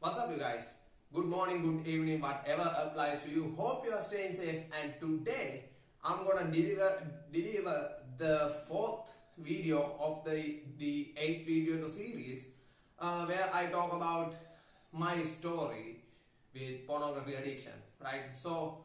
What's up, you guys? Good morning, good evening, whatever applies to you. Hope you are staying safe. And today I'm gonna deliver the fourth video of the 8 video series where I talk about my story with pornography addiction. Right? So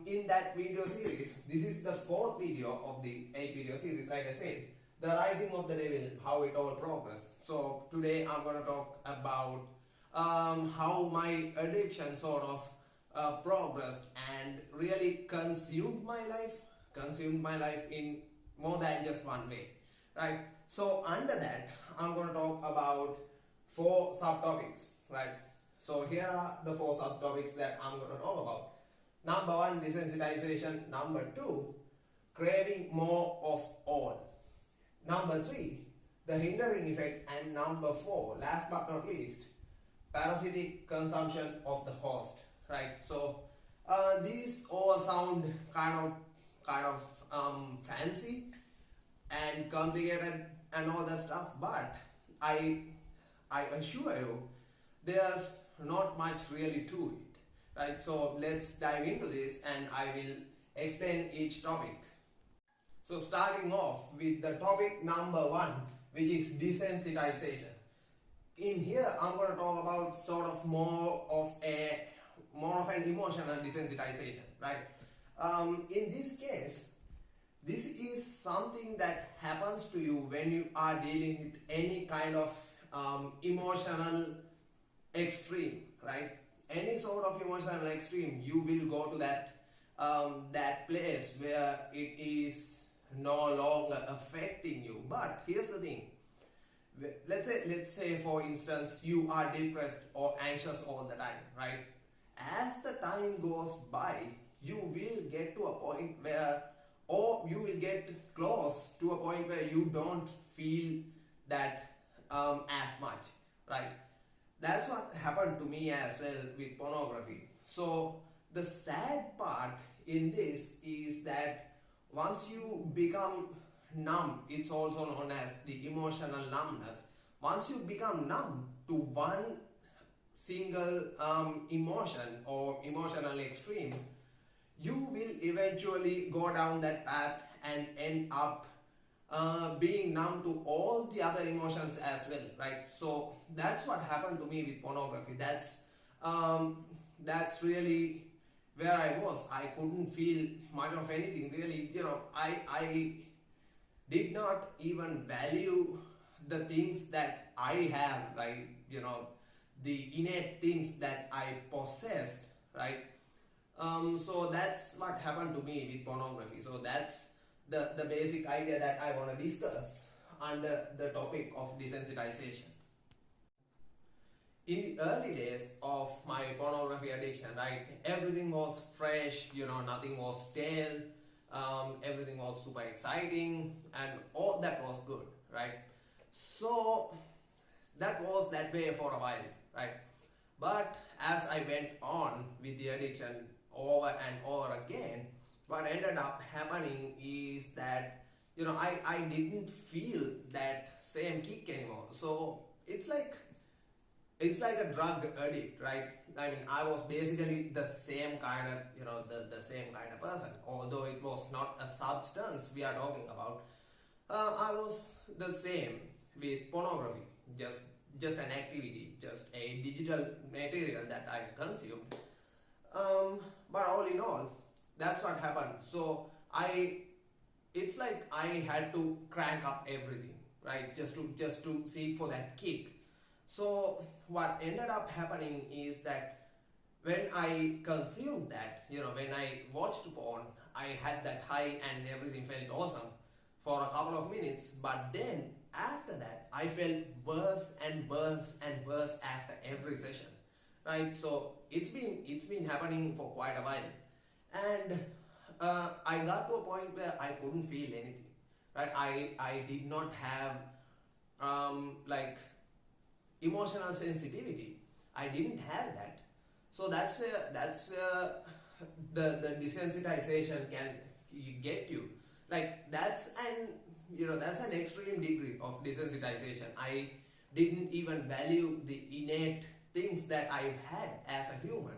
in that video series, this is the fourth video of the 8 video series. Like I said, the rising of the devil, how it all progressed. So today I'm gonna talk about how my addiction sort of progressed and really consumed my life in more than just one way, right? So under that I'm going to talk about 4 subtopics, right? So here are the 4 subtopics that I'm going to talk about. Number 1, desensitization. Number 2, craving more of all. Number 3, the hindering effect. And number 4, last but not least, parasitic consumption of the host, right? So these all sound kind of fancy and complicated and all that stuff, but I assure you there's not much really to it, right? So let's dive into this and I will explain each topic. So starting off with the topic number 1, which is desensitization. In here I'm going to talk about sort of more of an emotional desensitization, right? In this case, this is something that happens to you when you are dealing with any kind of emotional extreme, right? Any sort of emotional extreme, you will go to that place where it is no longer affecting you. But here's the thing. Let's say for instance you are depressed or anxious all the time, right? As the time goes by, you will get to a point where, or you will get close to a point where you don't feel that as much, right? That's what happened to me as well with pornography. So the sad part in this is that once you become numb, it's also known as the emotional numbness. Once you become numb to one single emotion or emotional extreme, you will eventually go down that path and end up being numb to all the other emotions as well, right? So that's what happened to me with pornography. That's really where I was. I couldn't feel much of anything really. I did not even value the things that I have, right? The innate things that I possessed, right? So that's what happened to me with pornography. So that's the basic idea that I want to discuss under the topic of desensitization. In the early days of my pornography addiction, right, everything was fresh, nothing was stale. Everything was super exciting and all that was good, right? So that was that way for a while, right? But as I went on with the addiction over and over again, what ended up happening is that I didn't feel that same kick anymore. So it's like a drug addict, right? I mean, I was basically the same kind of, the same kind of person. Although it was not a substance we are talking about, I was the same with pornography. Just an activity, just a digital material that I consumed. But all in all, that's what happened. So it's like I had to crank up everything, right? Just to seek for that kick. So what ended up happening is that when I consumed that, when I watched porn, I had that high and everything felt awesome for a couple of minutes. But then after that, I felt worse and worse and worse after every session, right? So it's been happening for quite a while, and I got to a point where I couldn't feel anything, right? I did not have like emotional sensitivity. I didn't have that. So that's where the desensitization can get you. Like that's an extreme degree of desensitization. I didn't even value the innate things that I've had as a human,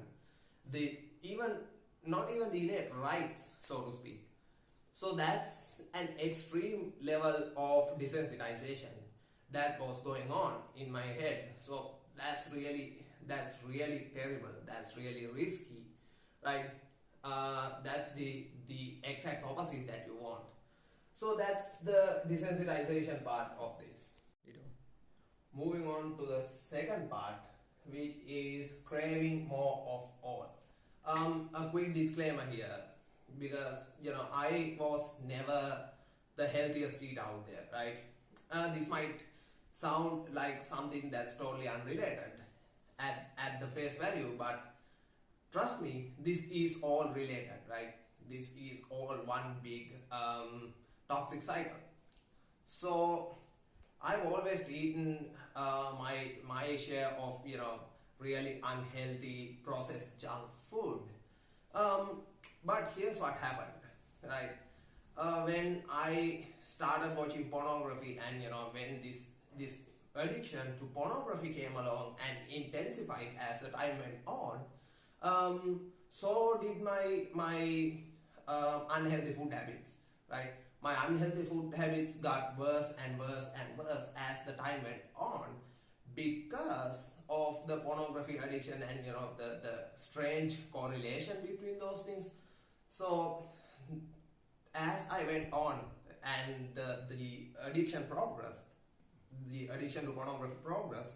the even not even the innate rights, so to speak. So that's an extreme level of desensitization that was going on in my head. So that's really terrible. That's really risky, right? That's the exact opposite that you want. So that's the desensitization part of this. Moving on to the second part, which is craving more of all. A quick disclaimer here, because I was never the healthiest eater out there, right? This might sound like something that's totally unrelated at the face value, but trust me, this is all related, right? This is all one big toxic cycle. So I've always eaten my share of really unhealthy processed junk food. But here's what happened, right? When I started watching pornography, and when this addiction to pornography came along and intensified as the time went on, so did my unhealthy food habits, right? My unhealthy food habits got worse and worse and worse as the time went on, because of the pornography addiction and the strange correlation between those things. So as I went on and the addiction progressed, the addiction to pornography progressed,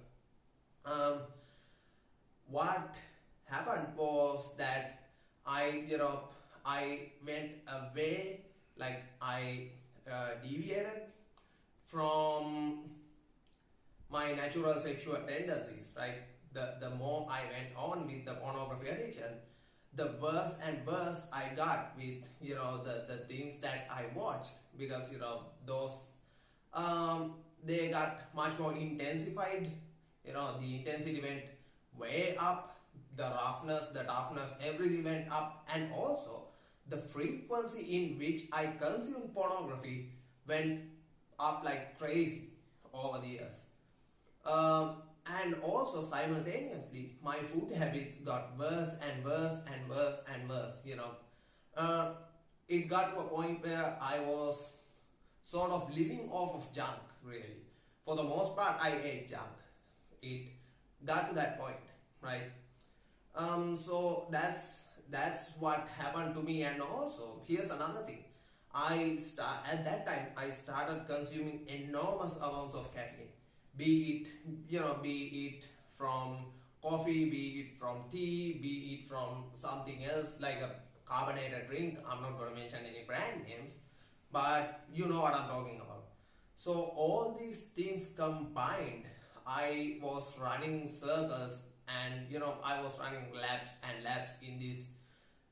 what happened was that I went away, like I deviated from my natural sexual tendencies, right? The more I went on with the pornography addiction, the worse and worse I got with the things that I watched, because those they got much more intensified. The intensity went way up, the roughness, the toughness, everything went up, and also the frequency in which I consumed pornography went up like crazy over the years. And also simultaneously, my food habits got worse and worse and worse and worse. It got to a point where I was sort of living off of junk, really. For the most part, I ate junk. It got to that point, right? So that's what happened to me. And also, here's another thing. At that time I started consuming enormous amounts of caffeine, be it from coffee, be it from tea, be it from something else like a carbonated drink. I'm not going to mention any brand names, but you know what I'm talking about. So all these things combined, I was running circles, and I was running laps and laps in this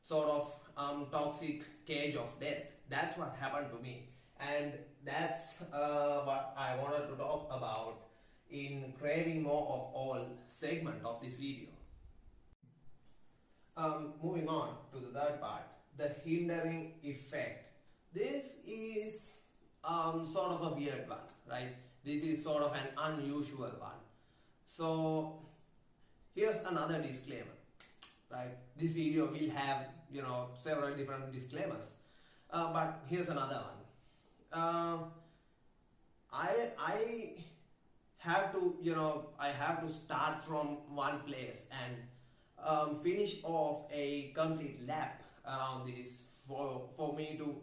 sort of toxic cage of death. That's what happened to me, and that's what I wanted to talk about in craving more of all segment of this video. Moving on to the third part, the hindering effect. This is sort of a weird one, right? This is sort of an unusual one. So here's another disclaimer, right? This video will have several different disclaimers, but here's another one. I have to start from one place and finish off a complete lap around this for me to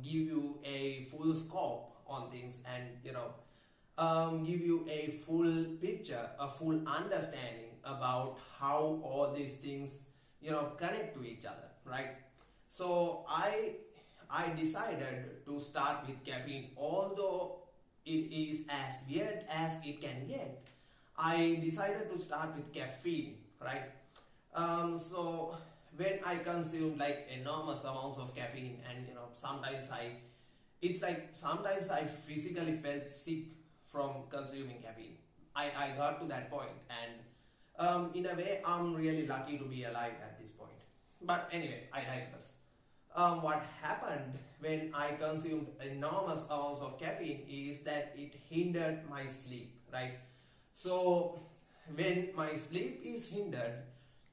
give you a full scope on things, and give you a full picture, a full understanding about how all these things connect to each other, right? So I decided to start with caffeine, although it is as weird as it can get. I decided to start with caffeine, right? So when I consume like enormous amounts of caffeine, and sometimes I physically felt sick from consuming caffeine. I got to that point, and in a way I'm really lucky to be alive at this point. But anyway, I digress. What happened when I consumed enormous amounts of caffeine is that it hindered my sleep, right? So when my sleep is hindered,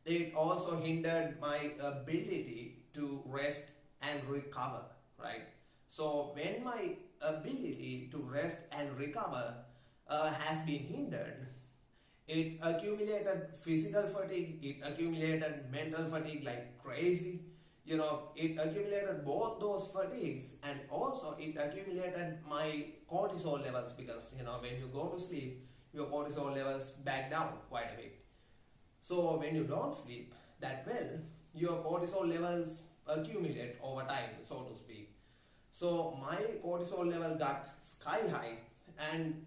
it also hindered my ability to rest and recover, right? So when my ability to rest and recover has been hindered, it accumulated physical fatigue, it accumulated mental fatigue like crazy. It accumulated both those fatigues, and also it accumulated my cortisol levels, because when you go to sleep, your cortisol levels back down quite a bit. So when you don't sleep that well, your cortisol levels accumulate over time, so to speak. So my cortisol level got sky high. And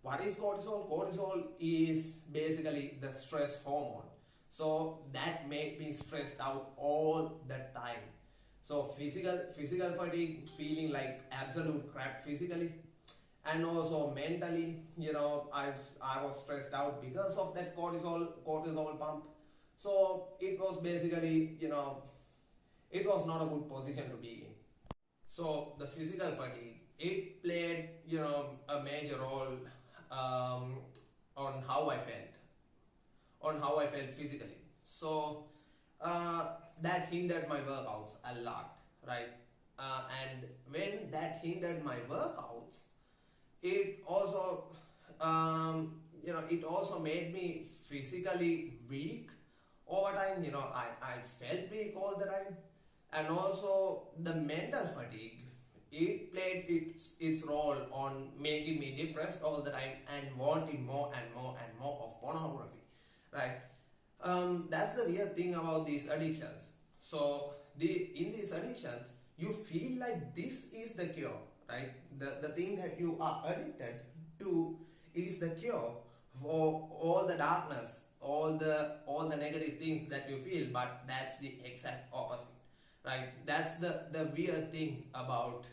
what is cortisol? Cortisol is basically the stress hormone. So that made me stressed out all the time. So physical fatigue, feeling like absolute crap physically, and also mentally, I was stressed out because of that cortisol pump. So it was basically, it was not a good position to be in. So the physical fatigue, it played, a major role on how I felt, physically. So that hindered my workouts a lot, right? And when that hindered my workouts, it also, it also made me physically weak over time. I felt weak all the time. And also the mental fatigue, it played its role on making me depressed all the time and wanting more and more and more of pornography, right? That's the weird thing about these addictions. So in these addictions, you feel like this is the cure, right? The thing that you are addicted to is the cure for all the darkness, all the negative things that you feel, but that's the exact opposite, right? That's the weird thing about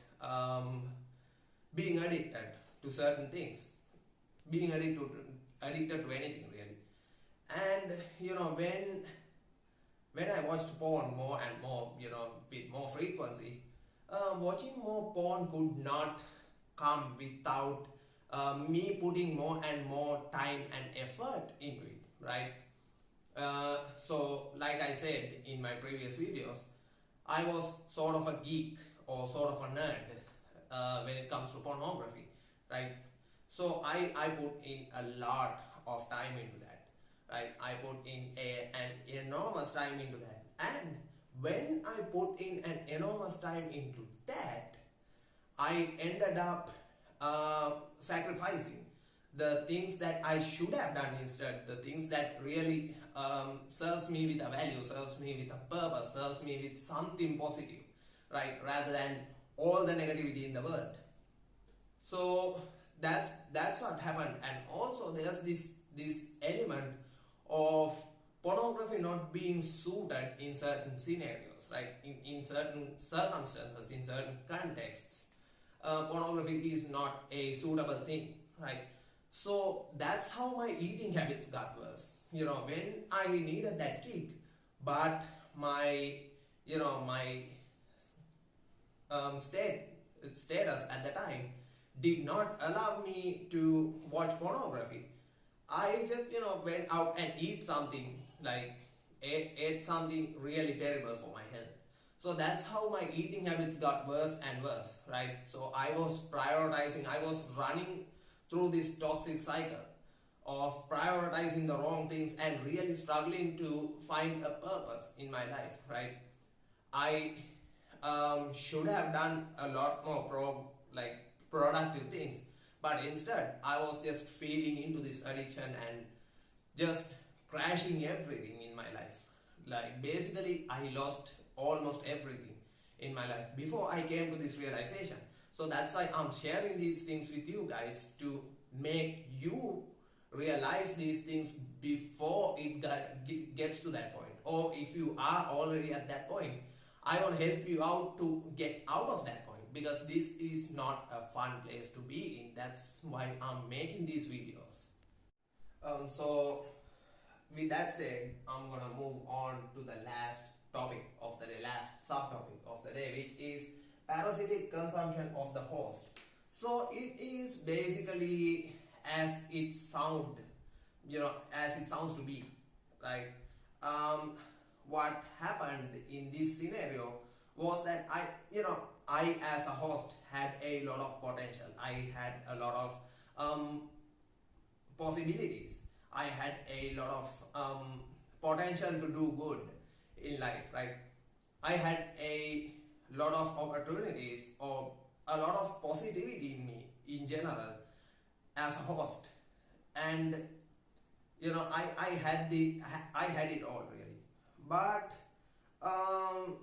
being addicted to certain things, being addicted to anything really. And when I watched porn more and more, with more frequency, watching more porn could not come without me putting more and more time and effort into it, right? So like I said in my previous videos, I was sort of a geek or sort of a nerd when it comes to pornography, right? So I put in a lot of time into that, right? I put in an enormous time into that. And when I put in an enormous time into that, I ended up sacrificing the things that I should have done instead, the things that really serves me with a value, serves me with a purpose, serves me with something positive, right? Rather than all the negativity in the world. So that's what happened. And also there's this element of pornography not being suited in certain scenarios, right? In certain circumstances, in certain contexts, pornography is not a suitable thing, right? So that's how my eating habits got worse. When I needed that kick, but my status at the time did not allow me to watch pornography, I just went out and ate something, like ate something really terrible for my health. So that's how my eating habits got worse and worse, right? So I was running through this toxic cycle of prioritizing the wrong things and really struggling to find a purpose in my life, right? I should have done a lot more productive things, but instead I was just feeding into this addiction and just crashing everything in my life. Like basically I lost almost everything in my life before I came to this realization. So that's why I'm sharing these things with you guys, to make you realize these things before it gets to that point. Or if you are already at that point, I will help you out to get out of that point, because this is not a fun place to be in. That's why I'm making these videos. So with that said, I'm gonna move on to the last topic of the day, last subtopic of the day, which is parasitic consumption of the host. So it is basically as it sounds, as it sounds to be, right? um, what happened in this scenario was that I as a host had a lot of potential. I had a lot of possibilities. I had a lot of potential to do good in life, right? I had a lot of opportunities or a lot of positivity in me in general as a host. And I had it all really. But um,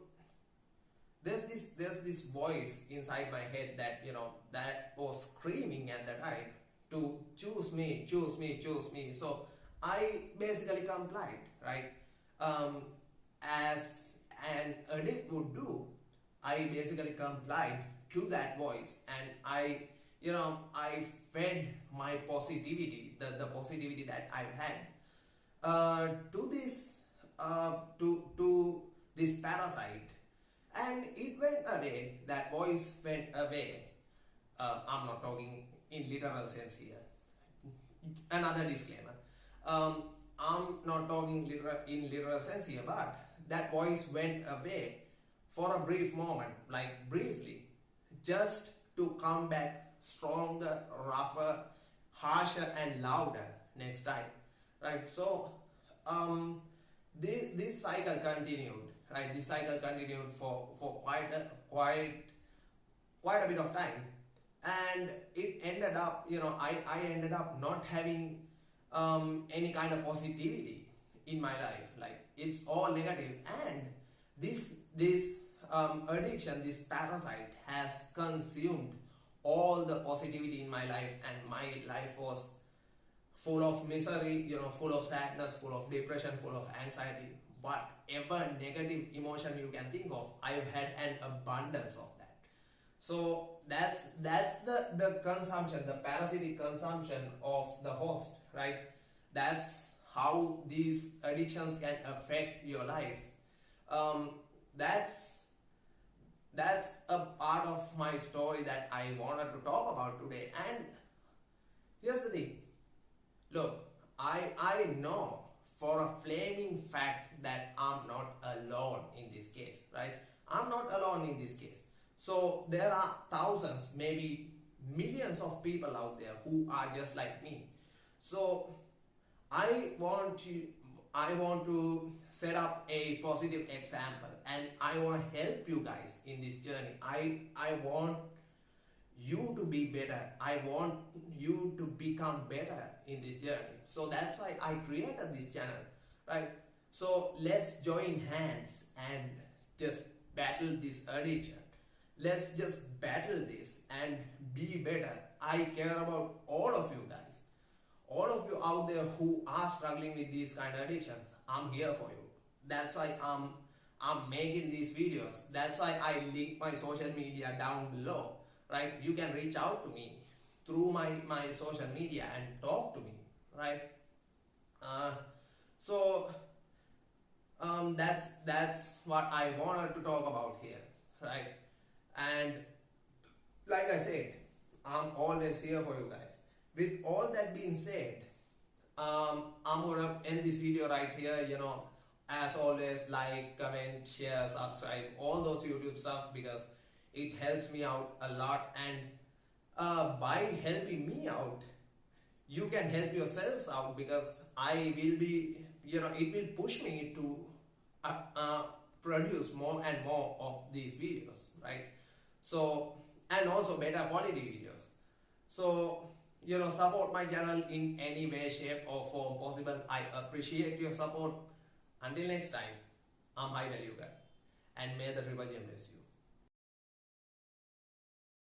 there's this voice inside my head that that was screaming at the time to choose me, choose me, choose me. So I basically complied, right? As an addict would do, I basically complied to that voice, and I fed my positivity, the positivity that I've had, to this parasite, and it went away. That voice went away. I'm not talking in literal sense here. Another disclaimer. I'm not talking in literal sense here, but that voice went away for a brief moment, like briefly, just to come back stronger, rougher, harsher, and louder next time, right? So, this cycle continued, right? This cycle continued for quite a bit of time, and it ended up, I ended up not having any kind of positivity in my life. Like, it's all negative, and this addiction, this parasite, has consumed all the positivity in my life, and my life was full of misery, full of sadness, full of depression, full of anxiety. Whatever negative emotion you can think of, I've had an abundance of that. So that's the consumption, the parasitic consumption of the host, right? That's how these addictions can affect your life. That's a part of my story that I wanted to talk about today. And here's the thing. Look, I know for a flaming fact that I'm not alone in this case, right? I'm not alone in this case. So there are thousands, maybe millions of people out there who are just like me. So I want to set up a positive example, and I want to help you guys in this journey. I want you to be better. I want you to become better in this journey. So that's why I created this channel, right? So let's join hands and just battle this addiction. Let's just battle this and be better. I care about all of you guys. All of you out there who are struggling with these kind of addictions. I'm here for you. That's why I'm making these videos. That's why I link my social media down below, right? You can reach out to me through my social media and talk to me, right? So that's what I wanted to talk about here, right? And like I said, I'm always here for you guys. With all that being said, I'm gonna end this video right here. As always, like, comment, share, subscribe, all those YouTube stuff, because it helps me out a lot. And by helping me out, you can help yourselves out, because I will be, it will push me to produce more and more of these videos, right? So, and also better quality videos. So, support my channel in any way, shape or form possible. I appreciate your support. Until next time, I'm high value guy, and may the rebellion bless you.